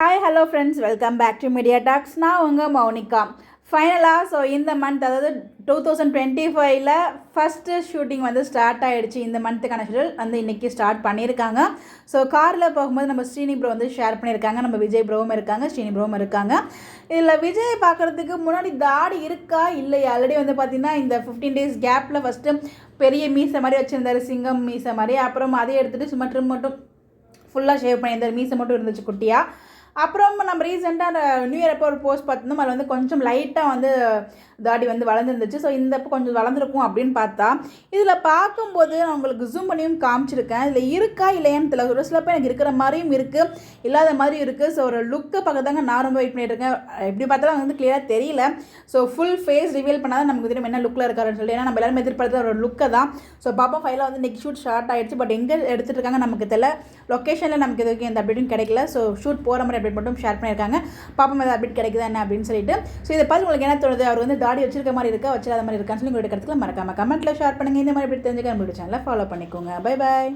Hi hello friends, welcome back to Media Talks. நான் உங்கள் மௌனிகா. ஃபைனலாக இந்த மந்த், அதாவது 2025ல் ஃபஸ்ட்டு ஷூட்டிங் ஸ்டார்ட் ஆகிடுச்சு. இந்த மந்த்துக்கான ஷெடியூல் இன்றைக்கி ஸ்டார்ட் பண்ணியிருக்காங்க. ஸோ காரில் போகும்போது நம்ம ஸ்ரீனி ப்ரோ ஷேர் பண்ணியிருக்காங்க. நம்ம விஜய் ப்ரோவும் இருக்காங்க, ஸ்ரீனி ப்ரோவும் இருக்காங்க. இதில் விஜய் பார்க்குறதுக்கு முன்னாடி தாடி இருக்கா இல்லையா? ஆல்ரெடி பார்த்திங்கன்னா இந்த 15 days கேப்பில் ஃபஸ்ட்டு பெரிய மீசை மாதிரி வச்சுருந்தார், சிங்கம் மீசை மாதிரி. அப்புறம் அதை எடுத்துகிட்டு சும்மா ட்ரிம் மட்டும் ஃபுல்லாக ஷேவ் பண்ணியிருந்தார், மீசை மட்டும் இருந்துச்சு குட்டியாக. அப்புறம் நம்ம ரீசெண்டாக நியூ இயர் அப்போ ஒரு போஸ்ட் பார்த்துருந்தோம். அதில் கொஞ்சம் லைட்டாக தாடி வளர்ந்துருந்துச்சு. ஸோ இந்த அப்போ கொஞ்சம் வளர்ந்துருக்கும் அப்படின்னு பார்த்தா, இதில் பார்க்கும்போது நான் உங்களுக்கு ஜூம் பண்ணியும் காமிச்சிருக்கேன். இதில் இருக்கா இல்லையான்னு தெரியல. ஒரு சிலப்போ எனக்கு இருக்கிற மாதிரியும் இருக்குது, இல்லாத மாதிரியும் இருக்குது. ஸோ ஒரு லுக்கை பார்க்கதாங்க நான் ரொம்ப வெயிட் பண்ணிட்டுருக்கேன். எப்படி பார்த்தாலும் கிளியராக தெரியல. ஸோ ஃபுல் ஃபேஸ் ரிவீல் பண்ணால் நமக்கு தெரியும் என்ன லுக்கில் இருக்காருன்னு சொல்லி. ஏன்னா நம்ம எல்லாரும் எதிர்பார்த்த ஒரு லுக்கை தான். ஸோ பாப்பா ஃபைலாக இன்றைக்கி ஷூட் ஸ்டார்ட் ஆகிடுச்சு. பட் எங்கே எடுத்துகிட்டு இருக்காங்க நமக்கு தெரியல. லொக்கேஷனில் நமக்கு எதுவும் எந்த அப்டேட்டும் கிடைக்கல. ஸோ ஷூட் போகிற மாதிரி அப்டேட் மட்டும் ஷேர் பண்ணியிருக்காங்க. பாப்பா ஏதாவது அப்டேட் கிடைக்குதா என்ன அப்படின்னு சொல்லிட்டு. ஸோ இதை பார்த்து உங்களுக்கு என்ன தோணுது? அவர் தாடி வச்சிருக்க மாதிரி இருக்கா, வச்சிடாத மாதிரி இருக்கான்னு சொல்லி உங்களுடைய கருத்துக்களை மறக்காம கமெண்ட்டில் ஷேர் பண்ணுங்கள். இந்த மாதிரி எப்படி தெரிஞ்சுக்க நம்மளுடைய சேனலை ஃபாலோ பண்ணிக்கோங்க. Bye bye.